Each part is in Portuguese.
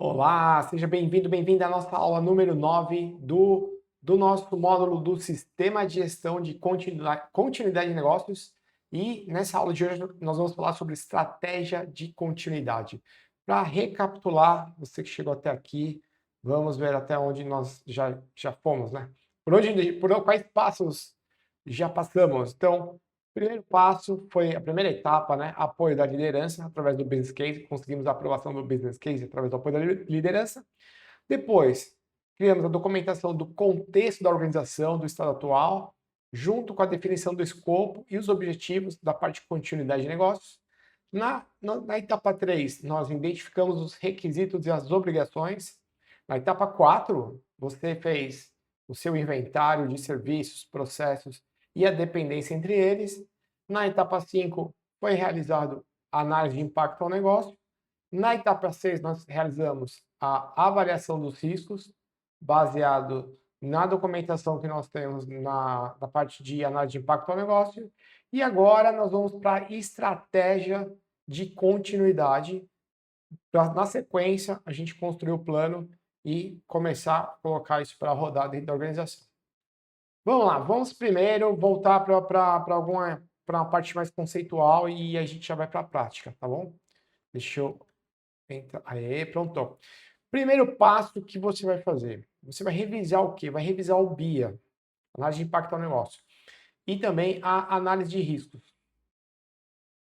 Olá, seja bem-vindo, bem-vinda à nossa aula número 9 do nosso módulo do Sistema de Gestão de Continuidade de Negócios. E nessa aula de hoje nós vamos falar sobre estratégia de continuidade. Para recapitular, você que chegou até aqui, vamos ver até onde nós já fomos, né? Por quais passos já passamos? Então, o primeiro passo foi a primeira etapa, né? Apoio da liderança através do business case. Conseguimos a aprovação do business case através do apoio da liderança. Depois, criamos a documentação do contexto da organização, do estado atual, junto com a definição do escopo e os objetivos da parte de continuidade de negócios. Na etapa 3, nós identificamos os requisitos e as obrigações. Na etapa 4, você fez o seu inventário de serviços, processos e a dependência entre eles. Na etapa 5, foi realizado a análise de impacto ao negócio. Na etapa 6, nós realizamos a avaliação dos riscos, baseado na documentação que nós temos na parte de análise de impacto ao negócio. E agora nós vamos para a estratégia de continuidade, para, na sequência, a gente construir o plano e começar a colocar isso para rodar dentro da organização. Vamos lá, vamos primeiro voltar para uma parte mais conceitual e a gente já vai para a prática, tá bom? Deixa eu entrar. Aê, pronto. Primeiro passo que você vai fazer, você vai revisar o quê? Vai revisar o BIA, análise de impacto ao negócio, e também a análise de riscos.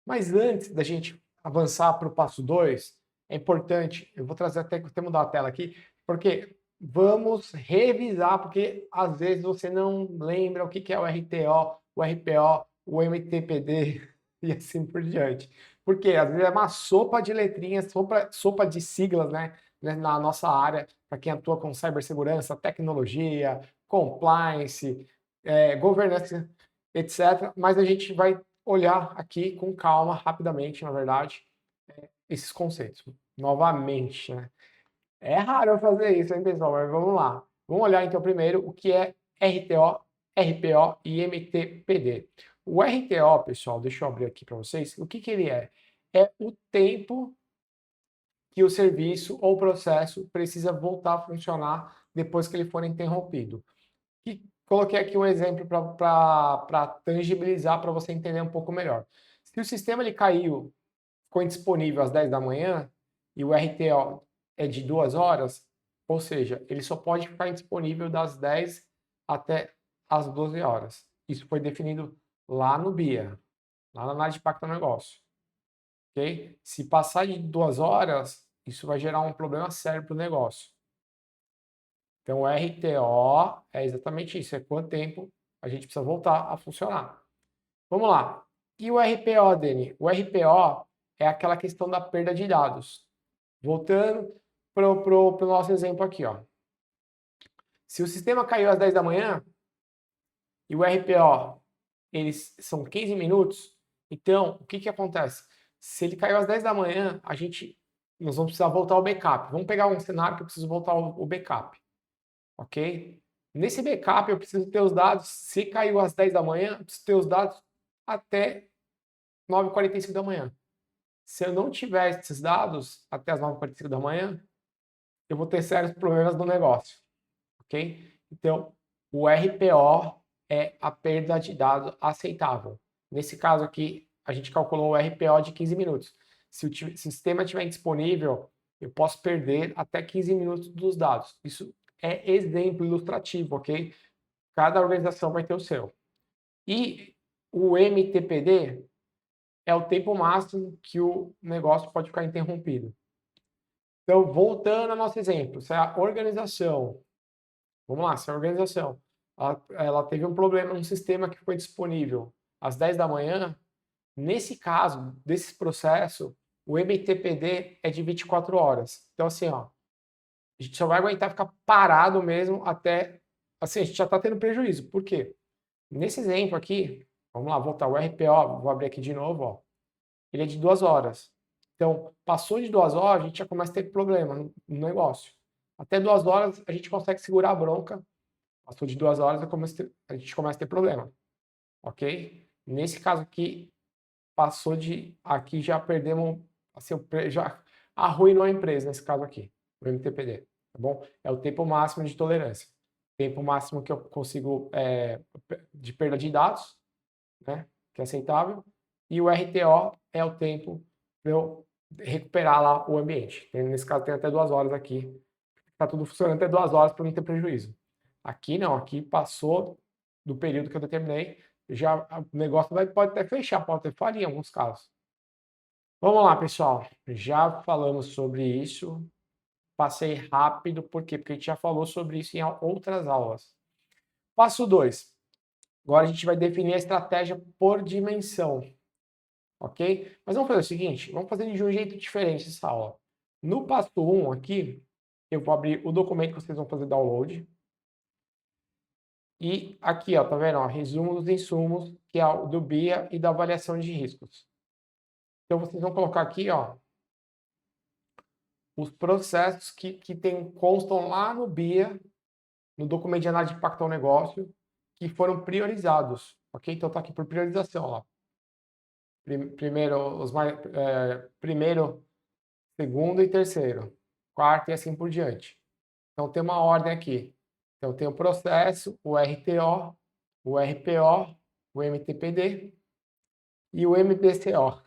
Mas antes da gente avançar para o passo 2, é importante, eu vou trazer até mudar a tela aqui, porque vamos revisar, porque às vezes você não lembra o que é o RTO, o RPO, o MTPD e assim por diante. Porque às vezes é uma sopa de letrinhas, sopa de siglas, né, na nossa área, para quem atua com cibersegurança, tecnologia, compliance, governança, etc. Mas a gente vai olhar aqui com calma, rapidamente, na verdade, esses conceitos. Novamente, né? É raro eu fazer isso, hein, pessoal? Mas vamos lá. Vamos olhar, então, primeiro o que é RTO, RPO e MTPD. O RTO, pessoal, deixa eu abrir aqui para vocês. O que ele é? É o tempo que o serviço ou processo precisa voltar a funcionar depois que ele for interrompido. E coloquei aqui um exemplo para tangibilizar, para você entender um pouco melhor. Se o sistema ele caiu, ficou indisponível às 10 da manhã e o RTO é de 2 horas, ou seja, ele só pode ficar indisponível das 10 até as 12 horas. Isso foi definido lá no BIA, lá na análise de impacto do negócio. Okay? Se passar de 2 horas, isso vai gerar um problema sério para o negócio. Então, o RTO é exatamente isso, é quanto tempo a gente precisa voltar a funcionar. Vamos lá. E o RPO, Dani? O RPO é aquela questão da perda de dados. Voltando para o nosso exemplo aqui, ó. Se o sistema caiu às 10 da manhã e o RPO eles são 15 minutos, então o que acontece? Se ele caiu às 10 da manhã, nós vamos precisar voltar ao backup. Vamos pegar um cenário que eu preciso voltar o backup. Ok? Nesse backup eu preciso ter os dados, se caiu às 10 da manhã, eu preciso ter os dados até 9h45 da manhã. Se eu não tiver esses dados até as 9h45 da manhã, eu vou ter sérios problemas no negócio. Ok? Então, o RPO é a perda de dados aceitável. Nesse caso aqui, a gente calculou o RPO de 15 minutos. Se o sistema estiver disponível, eu posso perder até 15 minutos dos dados. Isso é exemplo ilustrativo, ok? Cada organização vai ter o seu. E o MTPD é o tempo máximo que o negócio pode ficar interrompido. Então, voltando ao nosso exemplo, se a organização, vamos lá, se a organização ela teve um problema no sistema que foi disponível às 10 da manhã, nesse caso, desse processo, o MTPD é de 24 horas. Então, assim, ó, a gente só vai aguentar ficar parado mesmo até. Assim, a gente já está tendo prejuízo. Por quê? Nesse exemplo aqui, vamos lá, voltar o RPO, vou abrir aqui de novo, ó. Ele é de 2 horas. Então, passou de 2 horas, a gente já começa a ter problema no negócio. Até 2 horas a gente consegue segurar a bronca. Passou de 2 horas, a gente começa a ter problema. Ok? Nesse caso aqui, passou de. Aqui já perdemos. Assim, já arruinou a empresa nesse caso aqui. o MTPD, tá bom? É o tempo máximo de tolerância. Tempo máximo que eu consigo de perda de dados, né? Que é aceitável. E o RTO é o tempo para eu recuperar lá o ambiente. Nesse caso tem até 2 horas aqui. Está tudo funcionando até 2 horas para não ter prejuízo. Aqui não, aqui passou do período que eu determinei, já o negócio pode até fechar, pode até falir em alguns casos. Vamos lá, pessoal. Já falamos sobre isso. Passei rápido, por quê? Porque a gente já falou sobre isso em outras aulas. Passo 2. Agora a gente vai definir a estratégia por dimensão, ok? Mas vamos fazer o seguinte, vamos fazer de um jeito diferente essa aula. No passo 1 aqui, eu vou abrir o documento que vocês vão fazer download. E aqui, ó, tá vendo? Ó, resumo dos insumos, que é o do BIA e da avaliação de riscos. Então, vocês vão colocar aqui, ó, os processos que constam lá no BIA, no documento de análise de impacto ao negócio, que foram priorizados, ok? Então, tá aqui por priorização, ó. Primeiro, segundo e terceiro, quarto e assim por diante. Então, tem uma ordem aqui. Então, tem o processo, o RTO, o RPO, o MTPD e o MBCO.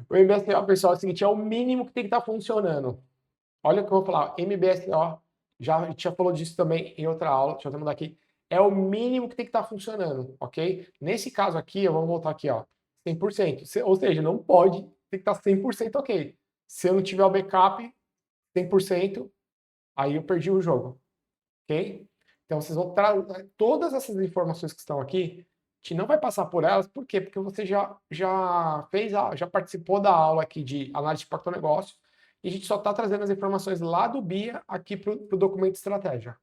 O MBSO, pessoal, é o seguinte, é o mínimo que tem que estar funcionando. Olha o que eu vou falar, MBSO, a gente já falou disso também em outra aula, deixa eu até mudar aqui, é o mínimo que tem que estar funcionando, ok? Nesse caso aqui, vamos voltar aqui, ó, 100%, ou seja, não pode, tem que estar 100% ok. Se eu não tiver o backup 100%, aí eu perdi o jogo, ok? Então vocês vão trazer todas essas informações que estão aqui, a gente não vai passar por elas, por quê? Porque você já participou da aula aqui de análise de impacto ao negócio, e a gente só está trazendo as informações lá do BIA aqui para o documento de estratégia.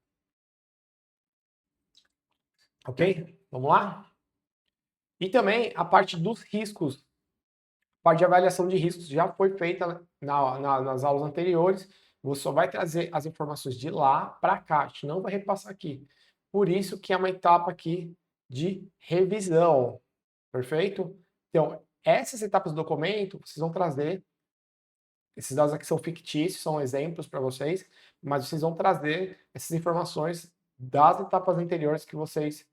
Ok? Vamos lá? E também a parte dos riscos, a parte de avaliação de riscos já foi feita nas aulas anteriores, você só vai trazer as informações de lá para cá, a gente não vai repassar aqui. Por isso que é uma etapa aqui de revisão, perfeito? Então, essas etapas do documento, vocês vão trazer, esses dados aqui são fictícios, são exemplos para vocês, mas vocês vão trazer essas informações das etapas anteriores que vocês,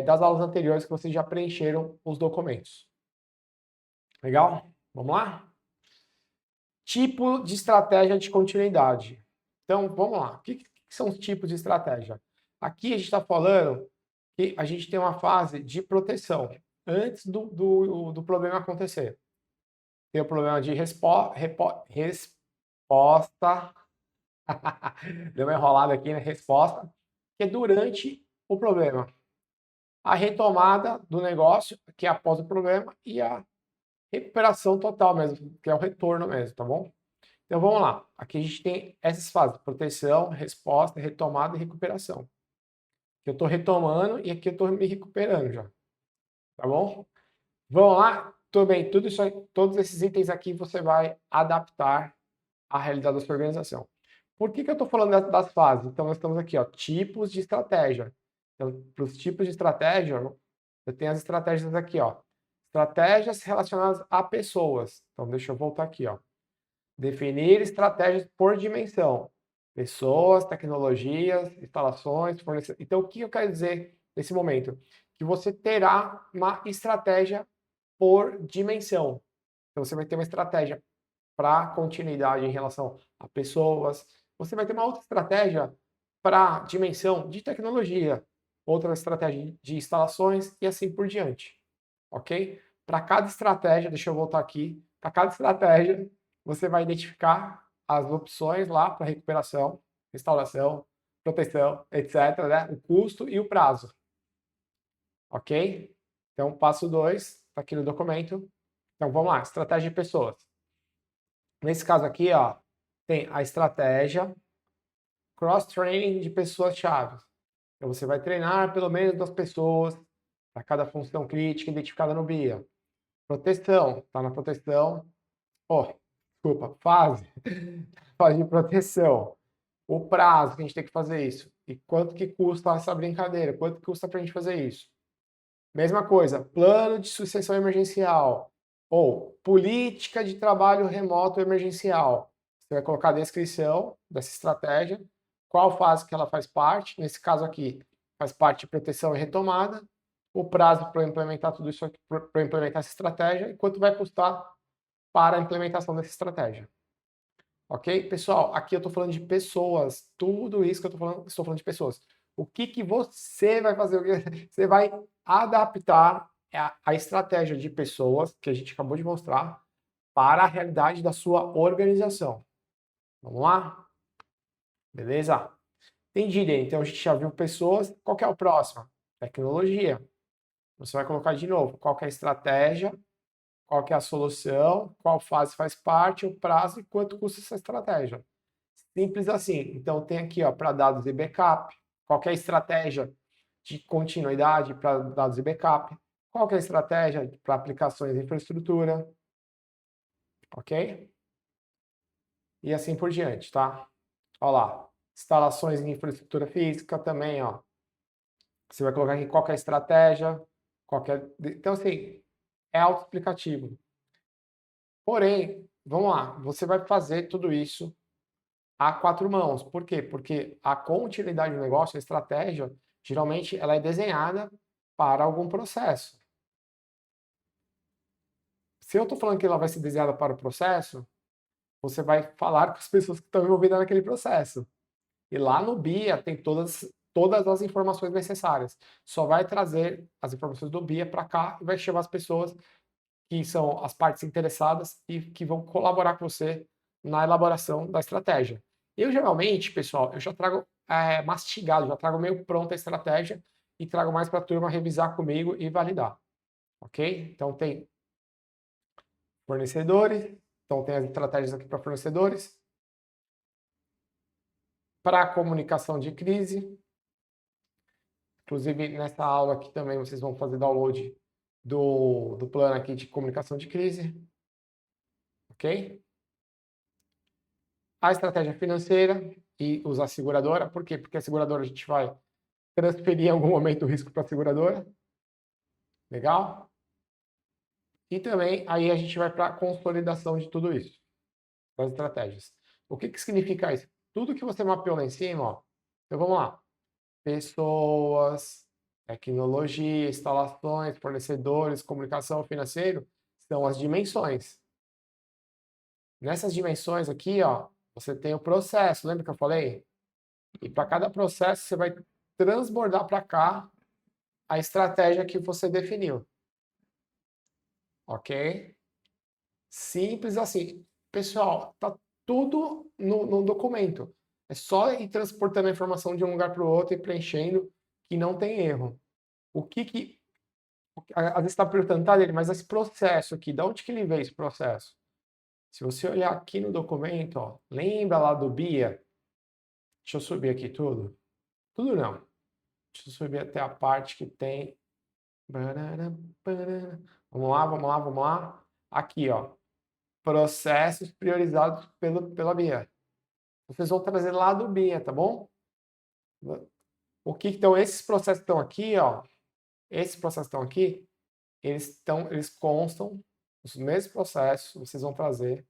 das aulas anteriores que vocês já preencheram os documentos. Legal? Vamos lá? Tipo de estratégia de continuidade. Então, vamos lá. O que são os tipos de estratégia? Aqui a gente está falando que a gente tem uma fase de proteção antes do problema acontecer. Tem o problema de resposta. Deu uma enrolada aqui na resposta, que é durante o problema. A retomada do negócio, que é após o problema, e a recuperação total mesmo, que é o retorno mesmo, tá bom? Então vamos lá. Aqui a gente tem essas fases: proteção, resposta, retomada e recuperação. Aqui eu estou retomando e aqui eu estou me recuperando já. Tá bom? Vamos lá? Tudo bem, tudo isso, todos esses itens aqui você vai adaptar à realidade da sua organização. Por que eu estou falando das fases? Então nós estamos aqui, ó, tipos de estratégia. Então, para os tipos de estratégia, eu tenho as estratégias aqui, ó. Estratégias relacionadas a pessoas. Então deixa eu voltar aqui, ó. Definir estratégias por dimensão. Pessoas, tecnologias, instalações, fornecedores. Então, o que eu quero dizer nesse momento? Que você terá uma estratégia por dimensão. Então, você vai ter uma estratégia para continuidade em relação a pessoas. Você vai ter uma outra estratégia para dimensão de tecnologia, outra estratégia de instalações e assim por diante. Ok? Para cada estratégia, deixa eu voltar aqui, para cada estratégia, você vai identificar as opções lá para recuperação, restauração, proteção, etc., né? O custo e o prazo. Ok? Então, passo 2, está aqui no documento. Então, vamos lá, estratégia de pessoas. Nesse caso aqui, ó, tem a estratégia cross-training de pessoas-chave. Então, você vai treinar pelo menos 2 pessoas para cada função crítica identificada no BIA. Proteção, está na proteção. Desculpa, fase. Fase de proteção. O prazo que a gente tem que fazer isso. E quanto que custa essa brincadeira? Quanto que custa para a gente fazer isso? Mesma coisa, plano de sucessão emergencial. Ou política de trabalho remoto emergencial. Você vai colocar a descrição dessa estratégia, qual fase que ela faz parte, nesse caso aqui, faz parte de proteção e retomada, o prazo para implementar tudo isso aqui, para implementar essa estratégia, e quanto vai custar para a implementação dessa estratégia. Ok? Pessoal, aqui eu estou falando de pessoas, tudo isso que eu estou falando de pessoas. O que você vai fazer? Você vai adaptar a estratégia de pessoas, que a gente acabou de mostrar, para a realidade da sua organização. Vamos lá? Beleza? Entendido. Então a gente já viu pessoas. Qual que é o próximo? Tecnologia. Você vai colocar de novo qual que é a estratégia, qual que é a solução, qual fase faz parte, o prazo e quanto custa essa estratégia. Simples assim. Então tem aqui, ó, para dados e backup, qual que é a estratégia de continuidade para dados e backup, qual que é a estratégia para aplicações e infraestrutura, ok? E assim por diante, tá? Olha lá, instalações em infraestrutura física também, ó. Você vai colocar aqui qual que é a estratégia, qual que é... Então, assim, é autoexplicativo. Porém, vamos lá, você vai fazer tudo isso a quatro mãos. Por quê? Porque a continuidade do negócio, a estratégia, geralmente ela é desenhada para algum processo. Se eu estou falando que ela vai ser desenhada para o processo, você vai falar com as pessoas que estão envolvidas naquele processo. E lá no BIA tem todas as informações necessárias. Só vai trazer as informações do BIA para cá e vai chamar as pessoas que são as partes interessadas e que vão colaborar com você na elaboração da estratégia. Eu geralmente, pessoal, eu já trago mastigado, já trago meio pronta a estratégia e trago mais para a turma revisar comigo e validar, ok? Então tem fornecedores, então tem as estratégias aqui para fornecedores, para comunicação de crise, inclusive nessa aula aqui também vocês vão fazer download do plano aqui de comunicação de crise, ok? A estratégia financeira e usar a seguradora. Por quê? Porque a seguradora a gente vai transferir em algum momento o risco para a seguradora. Legal? E também aí a gente vai para a consolidação de tudo isso, das estratégias. O que significa isso? Tudo que você mapeou lá em cima, ó. Então vamos lá. Pessoas, tecnologia, instalações, fornecedores, comunicação, financeiro, são as dimensões. Nessas dimensões aqui, ó, você tem o processo, lembra que eu falei? E para cada processo você vai transbordar para cá a estratégia que você definiu. Ok? Simples assim. Pessoal, tá tudo no documento. É só ir transportando a informação de um lugar para o outro e preenchendo que não tem erro. O que às vezes está perguntando, tá, dele, mas esse processo aqui, de onde que ele veio esse processo? Se você olhar aqui no documento, ó, lembra lá do BIA? Deixa eu subir aqui tudo. Tudo não. Deixa eu subir até a parte que tem. Vamos lá, vamos lá, vamos lá. Aqui, ó. Processos priorizados pela BIA. Vocês vão trazer lá do BIA, tá bom? Então, esses processos que estão aqui, ó. Esses processos que estão aqui, eles constam os mesmos processos, vocês vão trazer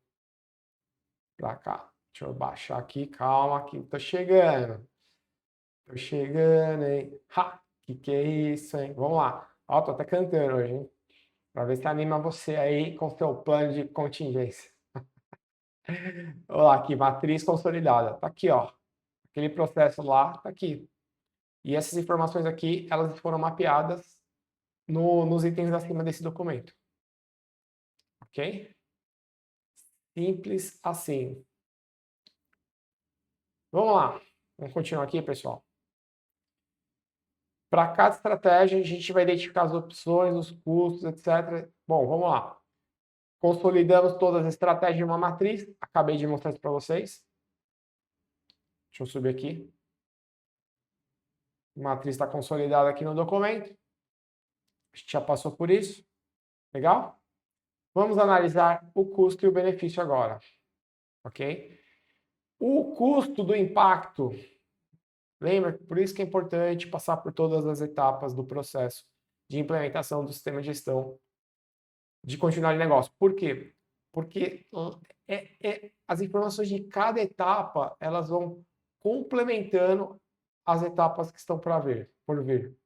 para cá. Deixa eu baixar aqui, calma, que tô chegando. Tô chegando, hein? Ha! Que é isso, hein? Vamos lá. Ó, tô até cantando hoje, hein? Para ver se anima você aí com seu plano de contingência. Olha lá, aqui, matriz consolidada. Tá aqui, ó. Aquele processo lá, tá aqui. E essas informações aqui, elas foram mapeadas nos itens acima desse documento. Ok? Simples assim. Vamos lá. Vamos continuar aqui, pessoal. Para cada estratégia, a gente vai identificar as opções, os custos, etc. Bom, vamos lá. Consolidamos todas as estratégias de uma matriz. Acabei de mostrar isso para vocês. Deixa eu subir aqui. A matriz está consolidada aqui no documento. A gente já passou por isso. Legal? Vamos analisar o custo e o benefício agora. Ok? O custo do impacto. Lembra? Por isso que é importante passar por todas as etapas do processo de implementação do sistema de gestão de continuidade de negócio. Por quê? Porque as informações de cada etapa, elas vão complementando as etapas que estão por vir.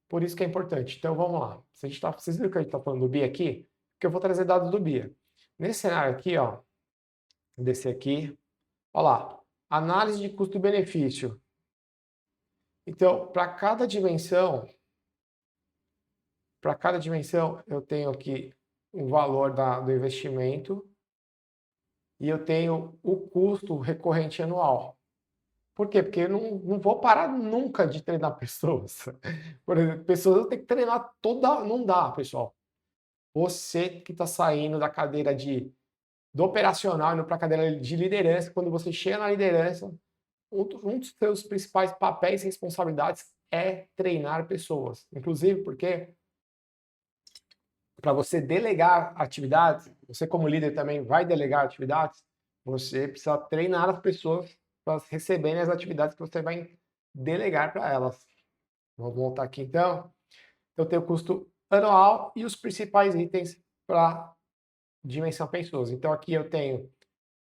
Por isso que é importante. Então, vamos lá. Se a gente vocês viram que a gente está falando do BIA aqui? Que eu vou trazer dados do BIA. Nesse cenário aqui, ó, desse aqui, ó lá, análise de custo-benefício. Então, para cada dimensão, eu tenho aqui o valor do investimento e eu tenho o custo recorrente anual. Por quê? Porque eu não vou parar nunca de treinar pessoas. Por exemplo, pessoas eu tenho que treinar toda. Não dá, pessoal. Você que está saindo da cadeira do operacional, indo para a cadeira de liderança, quando você chega na liderança, um dos seus principais papéis e responsabilidades é treinar pessoas. Inclusive porque para você delegar atividades, você como líder também vai delegar atividades, você precisa treinar as pessoas para receberem as atividades que você vai delegar para elas. Vamos voltar aqui então. Eu tenho o custo anual e os principais itens para dimensão pessoas. Então aqui eu tenho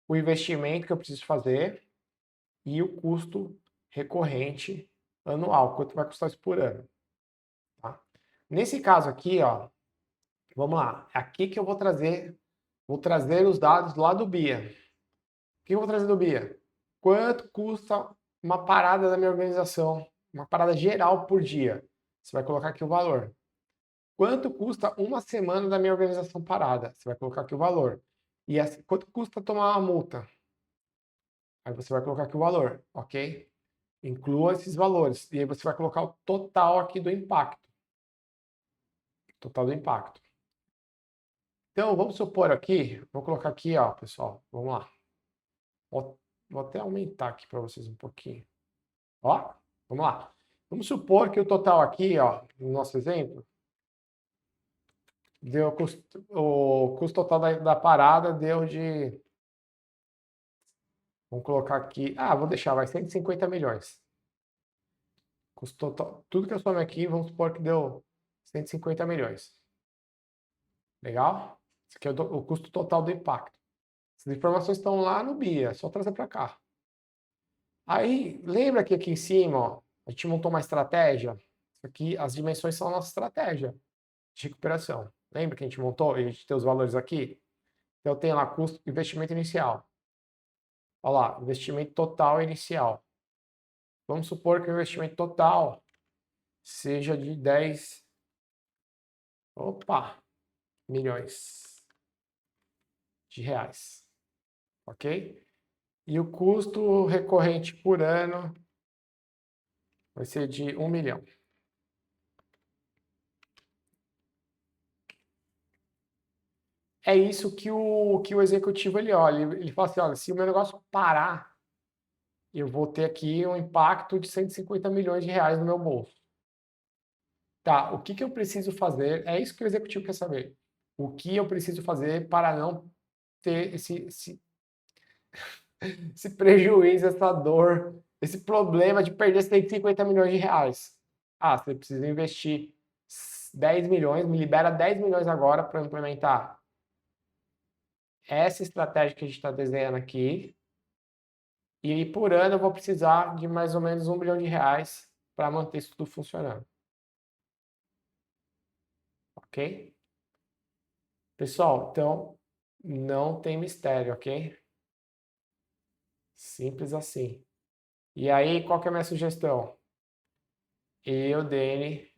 o investimento que eu preciso fazer e o custo recorrente anual, quanto vai custar isso por ano. Tá? Nesse caso aqui, ó, vamos lá, é aqui que eu vou trazer os dados lá do BIA. O que eu vou trazer do BIA? Quanto custa uma parada da minha organização? Uma parada geral por dia. Você vai colocar aqui o valor. Quanto custa uma semana da minha organização parada? Você vai colocar aqui o valor. E quanto custa tomar uma multa? Aí você vai colocar aqui o valor, ok? Inclua esses valores. E aí você vai colocar o total aqui do impacto. Total do impacto. Então, vamos supor aqui, vou colocar aqui, ó, pessoal, vamos lá. Vou até aumentar aqui para vocês um pouquinho. Ó, vamos lá. Vamos supor que o total aqui, ó, no nosso exemplo, deu o custo total da parada deu de... Vamos colocar aqui... Ah, vou deixar, vai 150 milhões. Custo total, tudo que eu somei aqui, vamos supor que deu 150 milhões. Legal? Esse aqui é o custo total do impacto. Essas informações estão lá no BIA, é só trazer para cá. Aí, lembra que aqui em cima, ó, a gente montou uma estratégia? Isso aqui, as dimensões são a nossa estratégia de recuperação. Lembra que a gente montou e a gente tem os valores aqui? Então, tem lá custo, investimento inicial. Olha lá, investimento total inicial. Vamos supor que o investimento total seja de 10 milhões de reais. Ok? E o custo recorrente por ano vai ser de 1 milhão. É isso que o executivo ele olha. Ele fala assim, olha, se o meu negócio parar, eu vou ter aqui um impacto de 150 milhões de reais no meu bolso. Tá, o que eu preciso fazer? É isso que o executivo quer saber. O que eu preciso fazer para não ter esse prejuízo, essa dor, esse problema de perder 150 milhões de reais? Ah, você precisa investir 10 milhões, me libera 10 milhões agora para implementar essa estratégia que a gente está desenhando aqui. E por ano eu vou precisar de mais ou menos 1 milhão de reais para manter isso tudo funcionando. Ok? Pessoal, então não tem mistério, ok? Simples assim. E aí, qual que é a minha sugestão? Eu, Dene,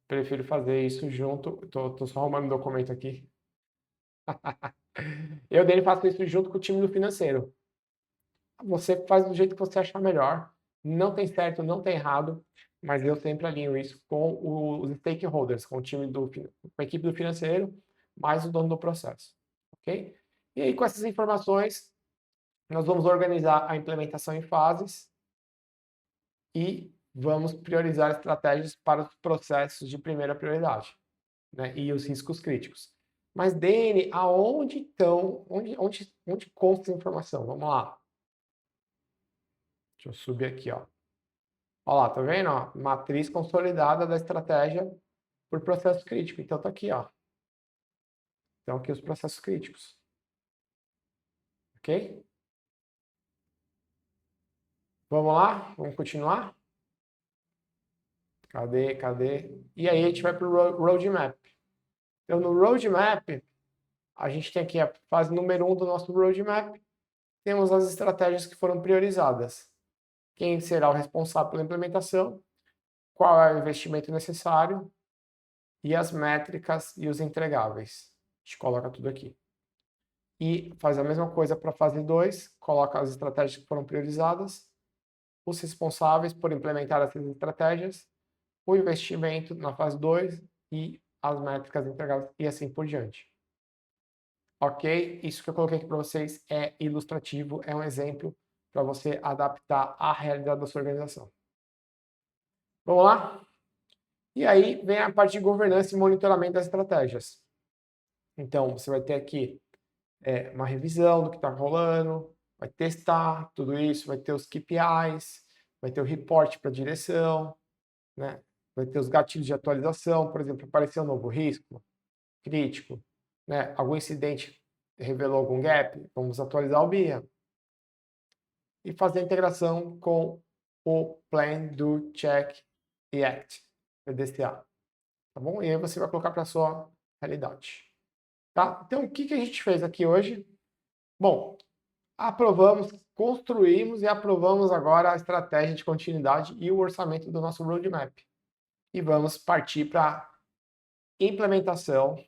prefiro fazer isso junto. Tô só arrumando um documento aqui. Eu, Dene, faço isso junto com o time do financeiro. Você faz do jeito que você achar melhor. Não tem certo, não tem errado, mas eu sempre alinho isso com os stakeholders, com o time com a equipe do financeiro, mais o dono do processo, ok? E aí, com essas informações, nós vamos organizar a implementação em fases e vamos priorizar estratégias para os processos de primeira prioridade, né? E os riscos críticos. Mas, Dene, aonde estão, onde consta essa informação? Vamos lá. Deixa eu subir aqui, ó. Olha lá, tá vendo? Ó? Matriz consolidada da estratégia por processo crítico. Então tá aqui, ó. Então, aqui os processos críticos. Ok? Vamos lá? Vamos continuar? Cadê? E aí a gente vai para o roadmap. Então, no roadmap, a gente tem aqui a fase número 1 do nosso roadmap. Temos as estratégias que foram priorizadas. Quem será o responsável pela implementação, qual é o investimento necessário e as métricas e os entregáveis. A gente coloca tudo aqui. E faz a mesma coisa para a fase 2, coloca as estratégias que foram priorizadas, os responsáveis por implementar essas estratégias, o investimento na fase 2 e as métricas entregáveis e assim por diante. Ok? Isso que eu coloquei aqui para vocês é ilustrativo, é um exemplo para você adaptar à realidade da sua organização. Vamos lá? E aí vem a parte de governança e monitoramento das estratégias. Então, você vai ter aqui uma revisão do que está rolando, vai testar tudo isso, vai ter os KPIs, vai ter o report para a direção, né? Vai ter os gatilhos de atualização, por exemplo, apareceu um novo risco crítico, né? Algum incidente revelou algum gap, vamos atualizar o BIA. E fazer a integração com o Plan, Do, Check e Act, PDCA. Tá bom? E aí você vai colocar para a sua realidade. Tá? Então, o que a gente fez aqui hoje? Bom, aprovamos, construímos e aprovamos agora a estratégia de continuidade e o orçamento do nosso roadmap. E vamos partir para a implementação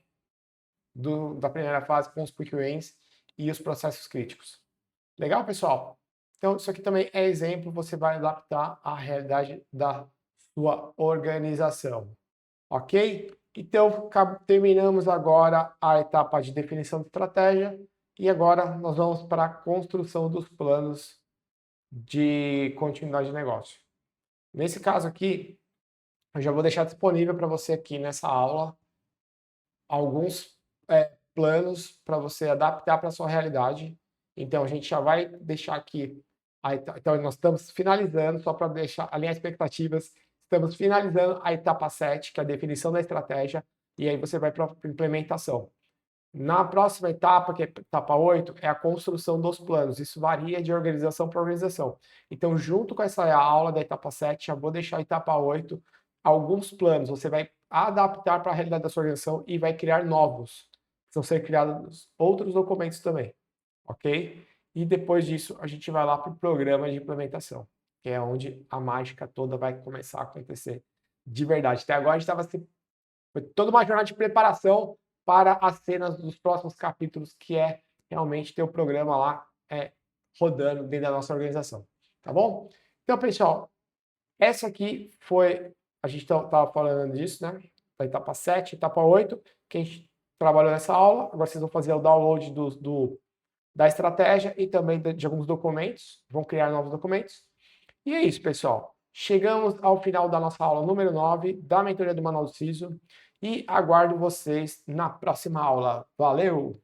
da primeira fase com os quick wins e os processos críticos. Legal, pessoal? Então, isso aqui também é exemplo, você vai adaptar à realidade da sua organização. Ok? Então, terminamos agora a etapa de definição de estratégia e agora nós vamos para a construção dos planos de continuidade de negócio. Nesse caso aqui, eu já vou deixar disponível para você aqui nessa aula alguns planos para você adaptar para a sua realidade. Então, a gente já vai deixar aqui. Então, nós estamos finalizando, só para alinhar expectativas, estamos finalizando a etapa 7, que é a definição da estratégia, e aí você vai para a implementação. Na próxima etapa, que é a etapa 8, é a construção dos planos. Isso varia de organização para organização. Então, junto com essa aula da etapa 7, já vou deixar a etapa 8, alguns planos. Você vai adaptar para a realidade da sua organização e vai criar novos. Vão ser criados outros documentos também, ok? E depois disso, a gente vai lá para o programa de implementação, que é onde a mágica toda vai começar a acontecer de verdade. Até agora a gente estava foi toda uma jornada de preparação para as cenas dos próximos capítulos, que é realmente ter o programa lá rodando dentro da nossa organização. Tá bom? Então, pessoal, essa aqui foi, a gente estava falando disso, né? Da etapa 7, etapa 8, que a gente trabalhou nessa aula. Agora vocês vão fazer o download da estratégia e também de alguns documentos, vão criar novos documentos. E é isso, pessoal. Chegamos ao final da nossa aula número 9 da mentoria do Manual do CISO e aguardo vocês na próxima aula. Valeu!